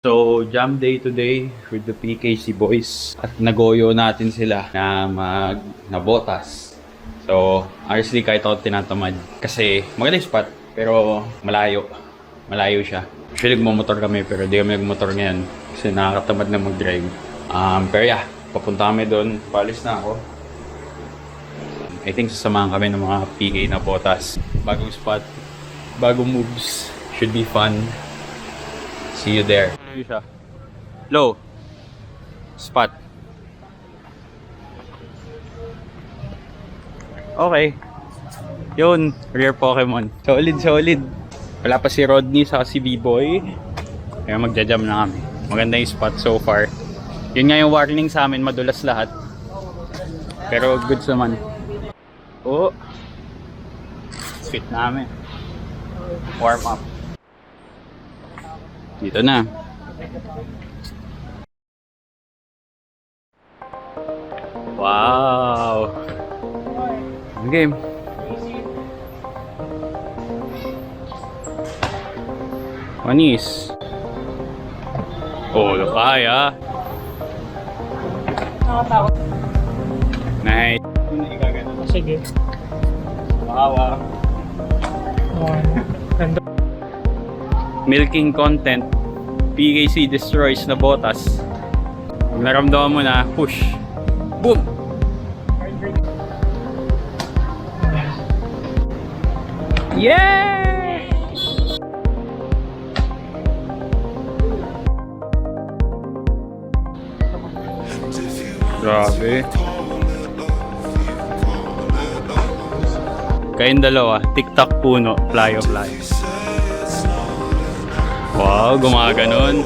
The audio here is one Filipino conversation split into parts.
So, jam day today with the PKC boys. At nagoyo natin sila na nabotas. So, honestly, kahit ako tinatamad. Kasi maganda yung spot, pero malayo. Malayo siya. Actually, nagmamotor kami, pero di kami nagmotor ngayon. Kasi nakakatamad na mag-drive. Pero yeah, papunta kami doon. Palis na ako. I think sasamahan kami ng mga PK na botas. Bagong spot, bagong moves. Should be fun. See you there. Ano siya? Low. Spot. Okay. Yun. Rare Pokemon. Solid. Wala pa si Rodney sa si B-Boy. Kaya magja-jam na kami. Maganda yung spot so far. Yun nga yung warning sa amin. Madulas lahat. Pero goods naman. Oh. Sweet namin. Warm up. Dito na. Wow. Ang game. Manis. Oh, kaya. Nakatakot. Nice. Sige. Makawa. Milking content. PKC destroys na botas. Pag naramdaman mo na, push. Boom! Yeah! Grabe. Kayong dalawa, tiktak puno, fly. Wow, gumaganon.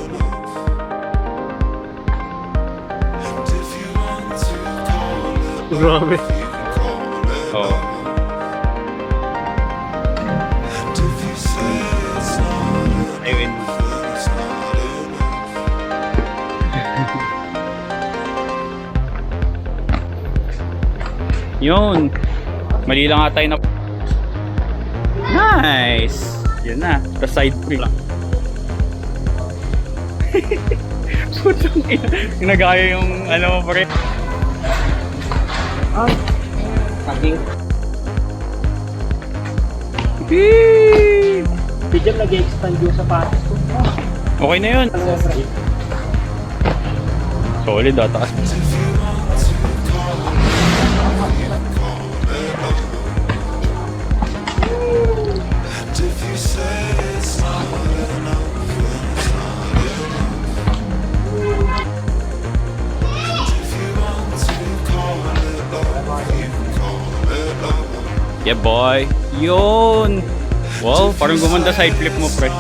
Grabe. Oh. Ayun. Yun. Mali lang nga tayo na. Nice. Yun na. The side free lang. Putang ina. Ginagaya yung ano mo pare. Saging. Si Jam nag-expand yung sapatos ko. Okay na yun. Solid taas. Yeah boy. Yun. Wow, parang gumanda side flip mo pre.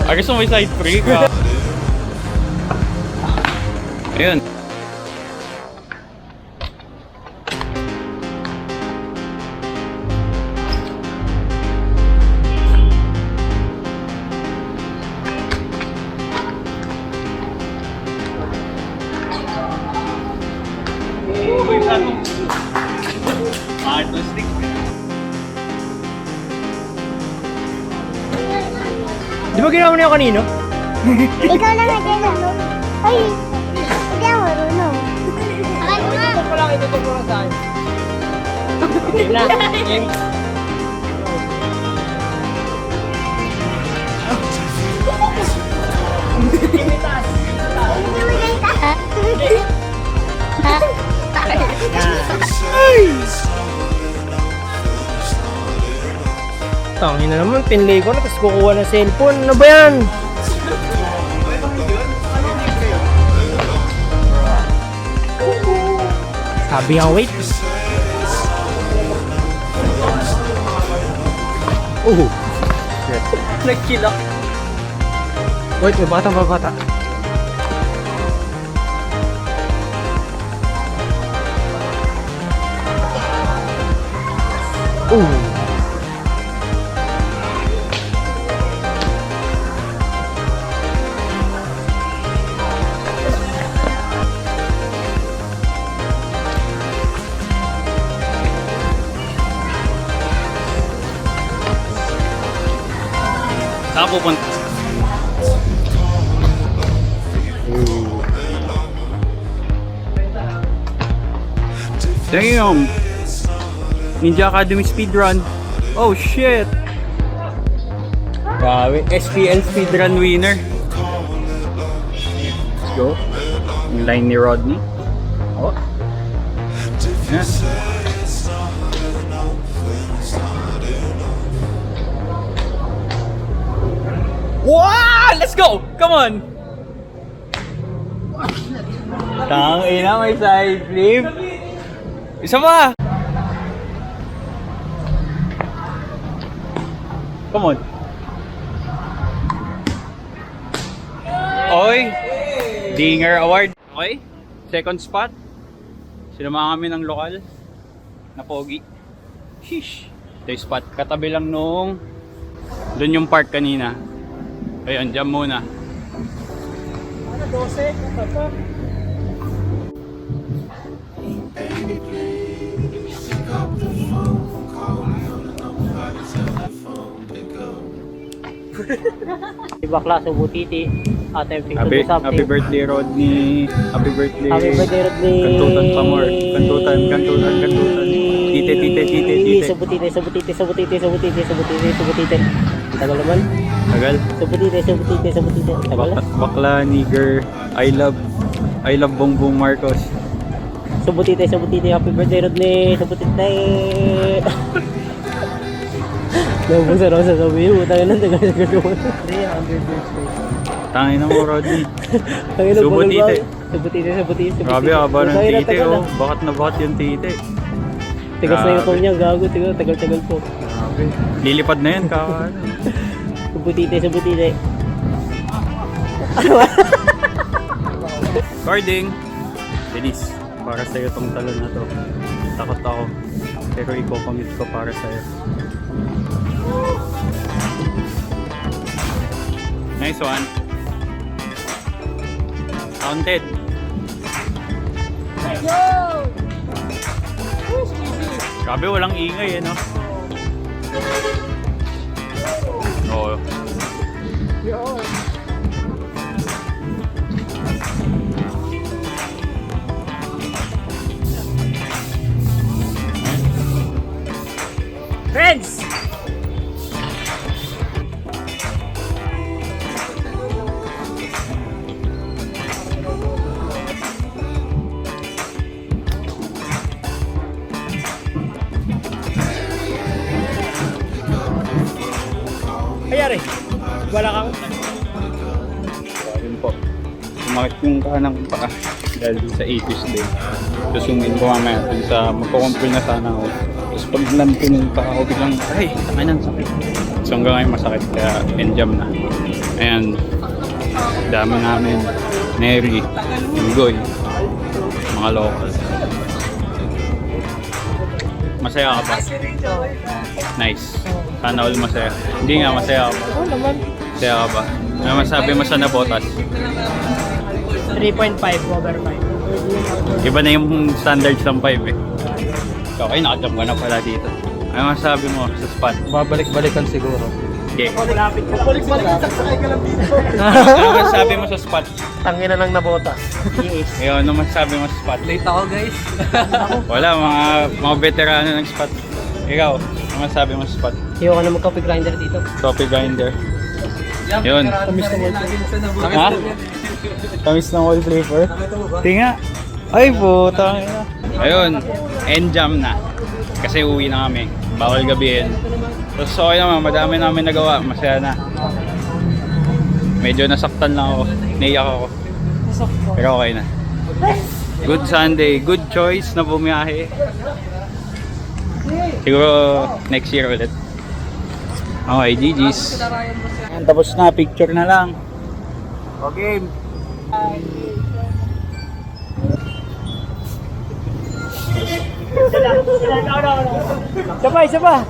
Gusto mo may side flip? Ayun. Di ba ginawa mo na yung kanino? Ikaw lang natin ano? Ay, hindi ako marunong. Akala mo nga. Itutok ko lang saan. Okay na. Tangin na naman, pinlay ko na, tapos kukuha ng cellphone. Ano ba yan? Sabi nga, wait. Oh. Nag-kill ako. Wait, may bata. Oh. Saan pupunta? Damn! Ninja Academy speedrun. Oh shit! Grabe, SPL speedrun winner. Let's go. Yung line ni Rodney. Oh. Yeah. Wow! Let's go! Come on! Tangina, may side flip. Isa pa! Come on. Oy! Dinger Award. Okay. Second spot. Sinama kami ng lokal na pogi. Sheesh. Ito yung spot. Katabi lang nung doon yung park kanina. Ayun, dyan muna. 12. Bakla sa Butiti. Happy birthday Rodney. Happy birthday. Happy birthday, Rodney. Kantutan pa more. Kantutan. Tite. Sa Butiti. Tagal naman. Tagal. Sa Butiti. Tagal na. Bakla, nigger. I love Bongbong Marcos. Sa Butiti. Happy birthday, Rodney. Sa Butiti. Nabusa na ako sa sabi mo. Tagal na. Tangin na mo, Rodney. Sa Butiti. Sa Butiti. Grabe, haba ng tite, oh. Bakat na bakat yung tite. Tigas na yung Grabe. phone niya. Gago. Tagal po. Grabe. Lilipad na yan, kawan. Sa Butiti. Carding. Denise, para sa'yo tong talon na to. Takot ako. Pero i-commit ko para sa'yo. Nice one. Counted. Grabe, walang ingay no? Oo. Friends! Ayari, wala kang Ayun po. Sumakit yung kanang paa dahil sa 80s din. Susungin ko mamaya dun sa magkukumpul na sana ako. Tapos pag lantunin pa ako biglang, ay, tangay ng sakit. So hanggang ngayon masakit kaya enjam na. Ayan, dami namin. Neri, Goy, mga local. Masaya ka ba? Nice. Sana all masaya. Hindi nga, masaya ka ba? Oo naman. Masaya ka ba? Ano masabi mo sa nabotas? 3.5 over 5. Iba na yung standards ng 5 eh. Okay, nakajump ka na pala dito. Ano masabi mo sa spot? Babalik-balikan siguro. Okay. Lapit ka. Balik-balik. Sakay ka lang dito. Ano masabi mo sa spot? Tangina lang na botas. Yes. Ayun, ano masabi mo sa spot? Late ako guys. Wala, mga veterano ng spot. Ikaw, ano masabi mo sa spot? Ayaw ka na mag-coffee grinder dito. Coffee grinder. Yun. Ha? Tamis ng wallpaper? Tinga. Ay po, tangina. Ayun, end-jam na. Kasi uwi na kami. Bawal gabihin. Tapos okay naman, madami namin nagawa. Masaya na. Medyo nasaktan lang ako. Naiyak ako. Pero okay na. Good Sunday. Good choice na bumiyahe. Siguro next year ulit. Okay, GG's. Ayan, tapos na. Picture na lang. Okay. Isa pa.